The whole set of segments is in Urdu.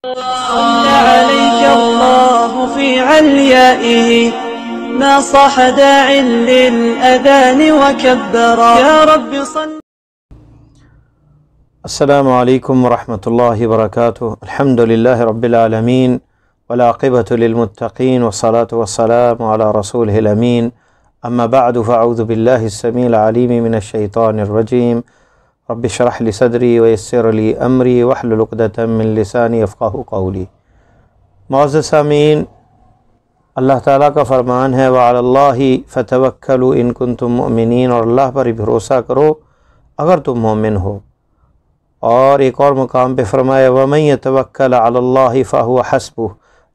صلى عليك الله في عليائه ما صاح داع للأذان وكبرا يا رب صل. السلام علیکم ورحمۃ اللہ وبرکاتہ. الحمد للہ رب العالمین والعاقبۃ للمتقین والصلاة والسلام علی رسولہ الامین. اما بعد فاعوذ باللہ السمیع العلیم من الشیطان الرجیم. رب اشرح لی صدری ویسر لی امری واحلل عقدۃ من لسانی یفقہوا قولی. معزز سامعین، اللہ تعالیٰ کا فرمان ہے وعلی اللہ فتوکلوا ان کنتم مؤمنین، اور اللہ پر ہی بھروسہ کرو اگر تم مومن ہو. اور ایک اور مقام پہ فرمایا وَمَن يَتَوَكَّلْ عَلَى اللَّهِ فَهُوَ حَسْبُهُ،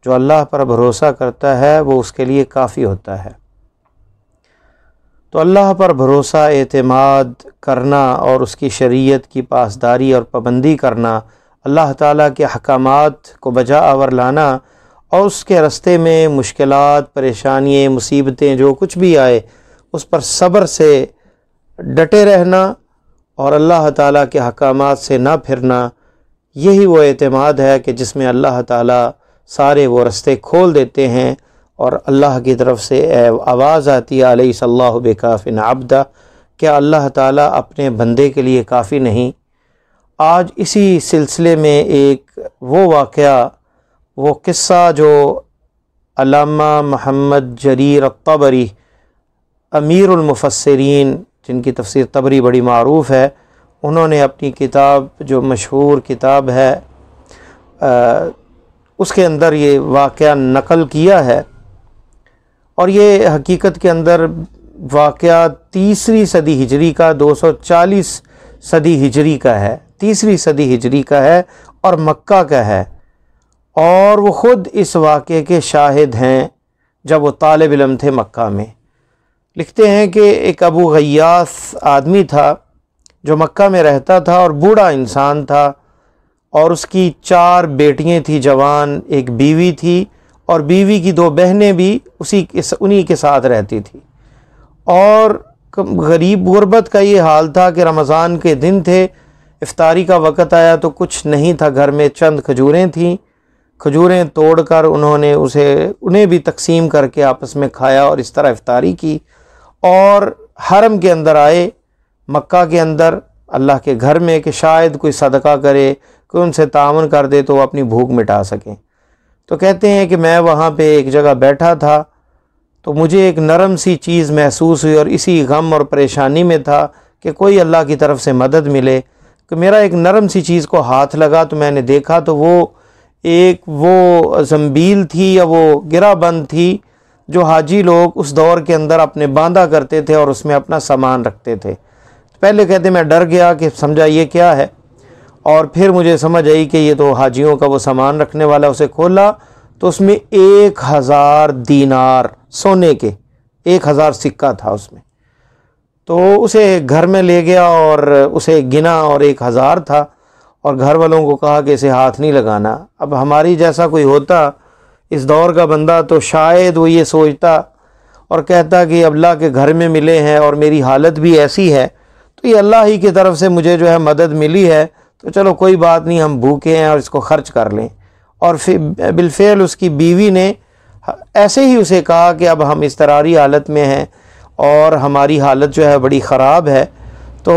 جو اللہ پر بھروسہ کرتا ہے وہ اس کے لیے کافی ہوتا ہے. تو اللہ پر بھروسہ، اعتماد کرنا اور اس کی شریعت کی پاسداری اور پابندی کرنا، اللہ تعالیٰ کے احکامات کو بجا آور لانا، اور اس کے راستے میں مشکلات، پریشانیاں، مصیبتیں جو کچھ بھی آئے اس پر صبر سے ڈٹے رہنا اور اللہ تعالیٰ کے احکامات سے نہ پھرنا، یہی وہ اعتماد ہے کہ جس میں اللہ تعالیٰ سارے وہ راستے کھول دیتے ہیں اور اللہ کی طرف سے آواز آتی ہے الیس اللہ بکاف عبدہ، کہ اللہ تعالیٰ اپنے بندے کے لیے کافی نہیں. آج اسی سلسلے میں ایک وہ واقعہ، وہ قصہ جو علامہ محمد جریر الطبری امیر المفسرین، جن کی تفسیر طبری بڑی معروف ہے، انہوں نے اپنی کتاب جو مشہور کتاب ہے اس کے اندر یہ واقعہ نقل کیا ہے. اور یہ حقیقت کے اندر واقعہ تیسری صدی ہجری کا، 240 صدی ہجری کا ہے، تیسری صدی ہجری کا ہے اور مکہ کا ہے. اور وہ خود اس واقعے کے شاہد ہیں جب وہ طالب علم تھے مکہ میں. لکھتے ہیں کہ ایک ابو غیاث آدمی تھا جو مکہ میں رہتا تھا اور بوڑھا انسان تھا، اور اس کی 4 بیٹیاں تھیں جوان، ایک بیوی تھی، اور بیوی کی 2 بہنیں بھی انہی کے ساتھ رہتی تھی. اور غریب غربت کا یہ حال تھا کہ رمضان کے دن تھے، افطاری کا وقت آیا تو کچھ نہیں تھا گھر میں، چند کھجوریں تھیں. کھجوریں توڑ کر انہیں بھی تقسیم کر کے آپس میں کھایا اور اس طرح افطاری کی. اور حرم کے اندر آئے، مکہ کے اندر اللہ کے گھر میں، کہ شاید کوئی صدقہ کرے، کوئی ان سے تعاون کر دے تو وہ اپنی بھوک مٹا سکیں. تو کہتے ہیں کہ میں وہاں پہ ایک جگہ بیٹھا تھا تو مجھے ایک نرم سی چیز محسوس ہوئی، اور اسی غم اور پریشانی میں تھا کہ کوئی اللہ کی طرف سے مدد ملے. کہ میرا ایک نرم سی چیز کو ہاتھ لگا تو میں نے دیکھا تو وہ زنبیل تھی یا وہ گرہ بند تھی جو حاجی لوگ اس دور کے اندر اپنے باندھا کرتے تھے اور اس میں اپنا سامان رکھتے تھے. پہلے کہتے میں ڈر گیا کہ سمجھا یہ کیا ہے، اور پھر مجھے سمجھ آئی کہ یہ تو حاجیوں کا وہ سامان رکھنے والا. اسے کھولا تو اس میں 1000 دینار سونے کے، 1000 سکہ تھا اس میں. تو اسے گھر میں لے گیا اور اسے گنا اور 1000 تھا، اور گھر والوں کو کہا کہ اسے ہاتھ نہیں لگانا. اب ہماری جیسا کوئی ہوتا اس دور کا بندہ تو شاید وہ یہ سوچتا اور کہتا کہ اللہ کے گھر میں ملے ہیں اور میری حالت بھی ایسی ہے تو یہ اللہ ہی کی طرف سے مجھے جو ہے مدد ملی ہے، تو چلو کوئی بات نہیں، ہم بھوکے ہیں اور اس کو خرچ کر لیں. اور پھر بالفعل اس کی بیوی نے ایسے ہی اسے کہا کہ اب ہم اضطراری حالت میں ہیں اور ہماری حالت جو ہے بڑی خراب ہے، تو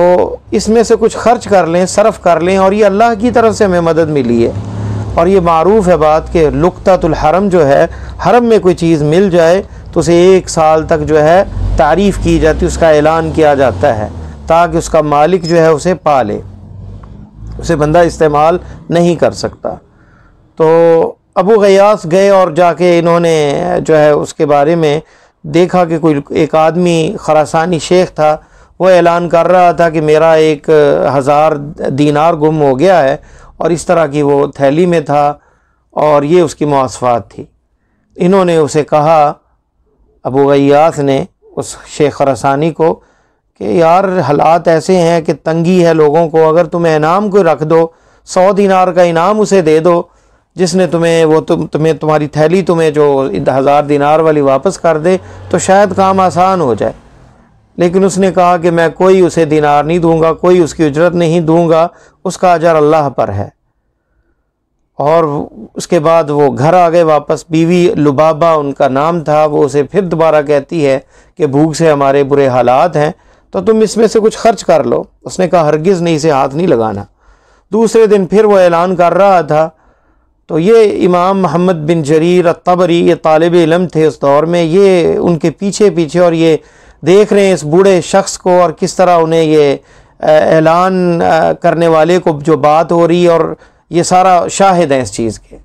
اس میں سے کچھ خرچ کر لیں، صرف کر لیں، اور یہ اللہ کی طرف سے ہمیں مدد ملی ہے. اور یہ معروف ہے بات کہ لقطۃ الحرم جو ہے، حرم میں کوئی چیز مل جائے تو اسے 1 سال تک جو ہے تعریف کی جاتی، اس کا اعلان کیا جاتا ہے تاکہ اس کا مالک جو ہے اسے پالے، اسے بندہ استعمال نہیں کر سکتا. تو ابو غیاث گئے اور جا کے انہوں نے جو ہے اس کے بارے میں دیکھا کہ کوئی ایک آدمی خراسانی شیخ تھا، وہ اعلان کر رہا تھا کہ میرا 1000 دینار گم ہو گیا ہے، اور اس طرح کی وہ تھیلی میں تھا اور یہ اس کی مواصفات تھی. انہوں نے اسے کہا، ابو غیاث نے اس شیخ خراسانی کو، کہ یار حالات ایسے ہیں کہ تنگی ہے لوگوں کو، اگر تمہیں انعام کو رکھ دو، 100 دینار کا انعام اسے دے دو جس نے تمہاری تھیلی تمہیں جو 1000 دینار والی واپس کر دے تو شاید کام آسان ہو جائے. لیکن اس نے کہا کہ میں کوئی اسے دینار نہیں دوں گا، کوئی اس کی اجرت نہیں دوں گا، اس کا اجر اللہ پر ہے. اور اس کے بعد وہ گھر آ گئے واپس. بیوی لبابہ ان کا نام تھا. وہ اسے پھر دوبارہ کہتی ہے کہ بھوک سے ہمارے برے حالات ہیں تو تم اس میں سے کچھ خرچ کر لو. اس نے کہا ہرگز نہیں، اسے ہاتھ نہیں لگانا. دوسرے دن پھر وہ اعلان کر رہا تھا. تو یہ امام محمد بن جریر الطبری، یہ طالب علم تھے اس دور میں، یہ ان کے پیچھے پیچھے اور یہ دیکھ رہے ہیں اس بوڑھے شخص کو اور کس طرح انہیں یہ اعلان کرنے والے کو جو بات ہو رہی، اور یہ سارا شاہد ہیں اس چیز کے.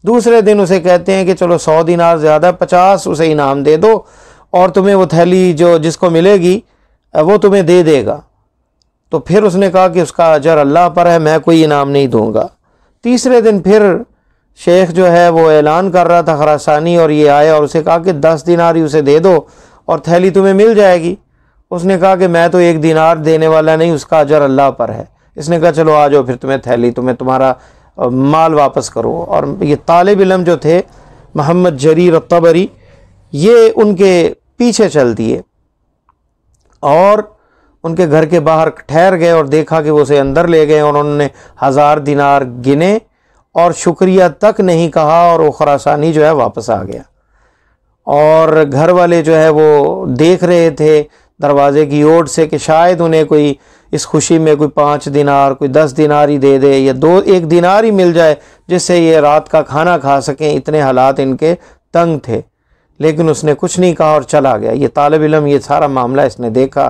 دوسرے دن اسے کہتے ہیں کہ چلو 100 دینار زیادہ 50 اسے انعام دے دو اور تمہیں وہ تھیلی جو جس کو ملے گی وہ تمہیں دے دے گا. تو پھر اس نے کہا کہ اس کا اجر اللہ پر ہے، میں کوئی انعام نہیں دوں گا. تیسرے دن پھر شیخ جو ہے وہ اعلان کر رہا تھا خراسانی، اور یہ آئے اور اسے کہا کہ 10 دینار ہی اسے دے دو اور تھیلی تمہیں مل جائے گی. اس نے کہا کہ میں تو 1 دینار دینے والا نہیں، اس کا اجر اللہ پر ہے. اس نے کہا چلو آ جاؤ پھر تمہیں تھیلی، تمہیں تمہارا مال واپس کرو. اور یہ طالب علم جو تھے محمد جریر الطبری، یہ ان کے پیچھے چل دیے اور ان کے گھر کے باہر ٹھہر گئے اور دیکھا کہ وہ اسے اندر لے گئے اور انہوں نے 1000 دینار گنے اور شکریہ تک نہیں کہا، اور وہ خراسانی جو ہے واپس آ گیا. اور گھر والے جو ہے وہ دیکھ رہے تھے دروازے کی اوٹ سے کہ شاید انہیں کوئی اس خوشی میں کوئی 5 دینار کوئی 10 دینار ہی دے دے یا 1 دینار ہی مل جائے جس سے یہ رات کا کھانا کھا سکیں. اتنے حالات ان کے تنگ تھے. لیکن اس نے کچھ نہیں کہا اور چلا گیا. یہ طالب علم یہ سارا معاملہ اس نے دیکھا.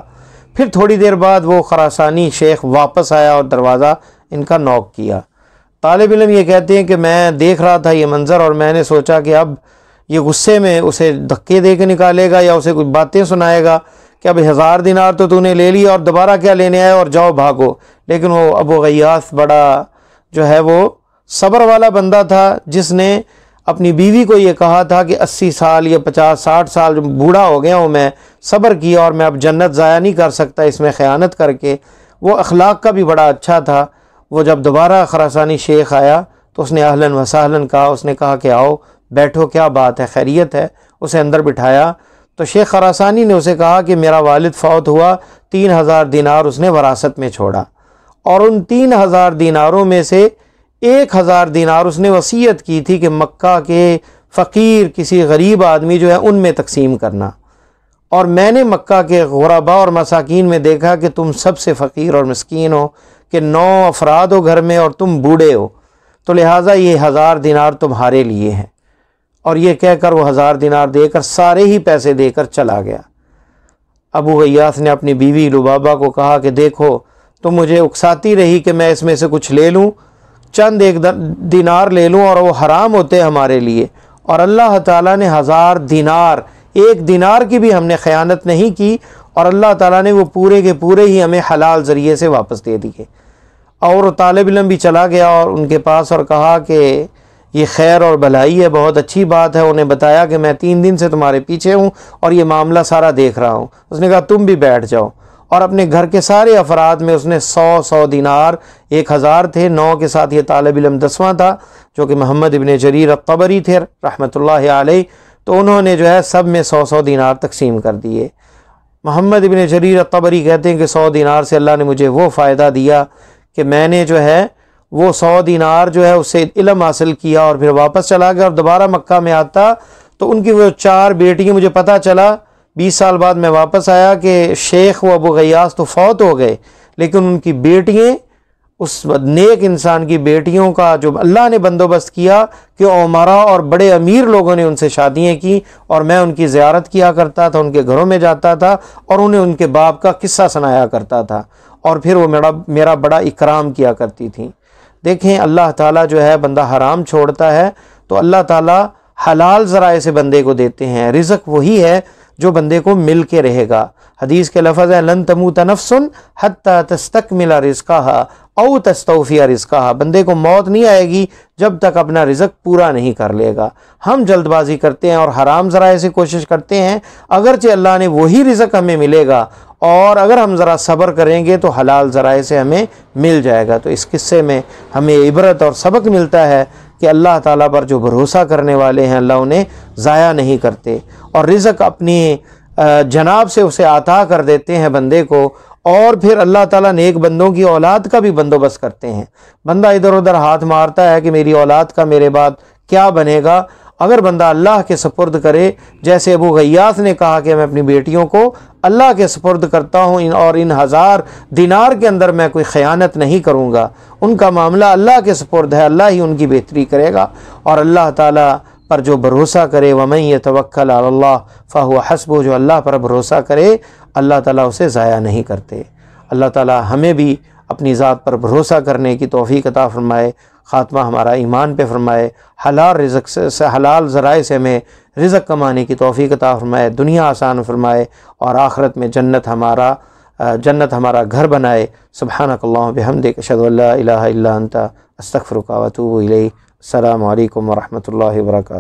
پھر تھوڑی دیر بعد وہ خراسانی شیخ واپس آیا اور دروازہ ان کا نوک کیا. طالب علم یہ کہتے ہیں کہ میں دیکھ رہا تھا یہ منظر اور میں نے سوچا کہ اب یہ غصے میں اسے دھکے دے کے نکالے گا یا اسے کچھ باتیں سنائے گا کہ اب 1000 دینار تو نے لے لیا اور دوبارہ کیا لینے آئے اور جاؤ بھاگو. لیکن وہ ابو غیاث بڑا جو ہے وہ صبر والا بندہ تھا، جس نے اپنی بیوی کو یہ کہا تھا کہ 80 سال یا 50-60 سال جو بوڑھا ہو گیا ہوں میں، صبر کیا اور میں اب جنت ضائع نہیں کر سکتا اس میں خیانت کر کے. وہ اخلاق کا بھی بڑا اچھا تھا. وہ جب دوبارہ خراسانی شیخ آیا تو اس نے اہلاً و سہلاً کہا. اس نے کہا کہ آؤ بیٹھو، کیا بات ہے، خیریت ہے. اسے اندر بٹھایا تو شیخ خراسانی نے اسے کہا کہ میرا والد فوت ہوا، 3000 دینار اس نے وراثت میں چھوڑا، اور ان 3000 دیناروں میں سے 1000 دینار اس نے وصیت کی تھی کہ مکہ کے فقیر کسی غریب آدمی جو ہے ان میں تقسیم کرنا. اور میں نے مکہ کے غرباء اور مساکین میں دیکھا کہ تم سب سے فقیر اور مسکین ہو، کہ 9 افراد ہو گھر میں اور تم بوڑھے ہو، تو لہٰذا یہ 1000 دینار تمہارے لیے ہیں. اور یہ کہہ کر وہ 1000 دینار دے کر سارے ہی پیسے دے کر چلا گیا. ابو غیاث نے اپنی بیوی لبابہ کو کہا کہ دیکھو تم مجھے اکساتی رہی کہ میں اس میں سے کچھ لے لوں، چند 1 دینار لے لوں اور وہ حرام ہوتے ہمارے لیے، اور اللہ تعالیٰ نے 1000 دینار 1 دینار کی بھی ہم نے خیانت نہیں کی، اور اللہ تعالیٰ نے وہ پورے کے پورے ہی ہمیں حلال ذریعے سے واپس دے دیے. اور طالب علم بھی چلا گیا اور ان کے پاس اور کہا کہ یہ خیر اور بھلائی ہے، بہت اچھی بات ہے. انہیں بتایا کہ میں 3 دن سے تمہارے پیچھے ہوں اور یہ معاملہ سارا دیکھ رہا ہوں. اس نے کہا تم بھی بیٹھ جاؤ، اور اپنے گھر کے سارے افراد میں اس نے 100 دینار، 1000 تھے، 9 کے ساتھ یہ طالب علم 10واں تھا جو کہ محمد ابن جریر الطبری تھے رحمۃ اللہ علیہ. تو انہوں نے جو ہے سب میں 100 دینار تقسیم کر دیے. محمد ابن جریر الطبری کہتے ہیں کہ 100 دینار سے اللہ نے مجھے وہ فائدہ دیا کہ میں نے جو ہے وہ 100 دینار جو ہے اس سے علم حاصل کیا اور پھر واپس چلا گیا. اور دوبارہ مکہ میں آتا تو ان کی وہ 4 بیٹیاں، مجھے پتہ چلا 20 سال بعد میں واپس آیا کہ شیخ و ابو غیاث تو فوت ہو گئے، لیکن ان کی بیٹیاں، اس نیک انسان کی بیٹیوں کا جو اللہ نے بندوبست کیا کہ عمراء اور بڑے امیر لوگوں نے ان سے شادیاں کی، اور میں ان کی زیارت کیا کرتا تھا، ان کے گھروں میں جاتا تھا اور انہیں ان کے باپ کا قصہ سنایا کرتا تھا، اور پھر وہ میرا بڑا اکرام کیا کرتی تھیں. دیکھیں اللہ تعالیٰ جو ہے بندہ حرام چھوڑتا ہے تو اللہ تعالیٰ حلال ذرائع سے بندے کو دیتے ہیں. رزق وہی ہے جو بندے کو مل کے رہے گا. حدیث کے لفظ ہے لن تموت نفس حتی تستکمل رزقہا او تستوفی رزقہا. بندے کو موت نہیں آئے گی جب تک اپنا رزق پورا نہیں کر لے گا. ہم جلد بازی کرتے ہیں اور حرام ذرائع سے کوشش کرتے ہیں، اگرچہ اللہ نے وہی رزق ہمیں ملے گا، اور اگر ہم ذرا صبر کریں گے تو حلال ذرائع سے ہمیں مل جائے گا. تو اس قصے میں ہمیں عبرت اور سبق ملتا ہے کہ اللہ تعالیٰ پر جو بھروسہ کرنے والے ہیں اللہ انہیں ضائع نہیں کرتے، اور رزق اپنی جناب سے اسے عطا کر دیتے ہیں بندے کو، اور پھر اللہ تعالیٰ نیک بندوں کی اولاد کا بھی بندوبست کرتے ہیں۔ بندہ ادھر ادھر ہاتھ مارتا ہے کہ میری اولاد کا میرے بعد کیا بنے گا، اگر بندہ اللہ کے سپرد کرے، جیسے ابو غیاث نے کہا کہ میں اپنی بیٹیوں کو اللہ کے سپرد کرتا ہوں اور ان 1000 دینار کے اندر میں کوئی خیانت نہیں کروں گا، ان کا معاملہ اللہ کے سپرد ہے، اللہ ہی ان کی بہتری کرے گا۔ اور اللہ تعالیٰ پر جو بھروسہ کرے، وَمَن يَتَوَكَّلْ عَلَى اللَّهِ فَهُوَ حَسْبُهُ، جو اللہ پر بھروسہ کرے اللہ تعالیٰ اسے ضائع نہیں کرتے۔ اللہ تعالیٰ ہمیں بھی اپنی ذات پر بھروسہ کرنے کی توفیق عطا فرمائے، خاتمہ ہمارا ایمان پہ فرمائے، حلال رزق سے حلال ذرائع سے ہمیں رزق کمانے کی توفیق عطا فرمائے، دنیا آسان فرمائے اور آخرت میں جنت ہمارا گھر بنائے۔ سبحانک اللہم بحمدک، اشہد ان لا الہ الا انت، استغفرک و اتوب الیک۔ السلام علیکم ورحمۃ اللہ وبرکاتہ۔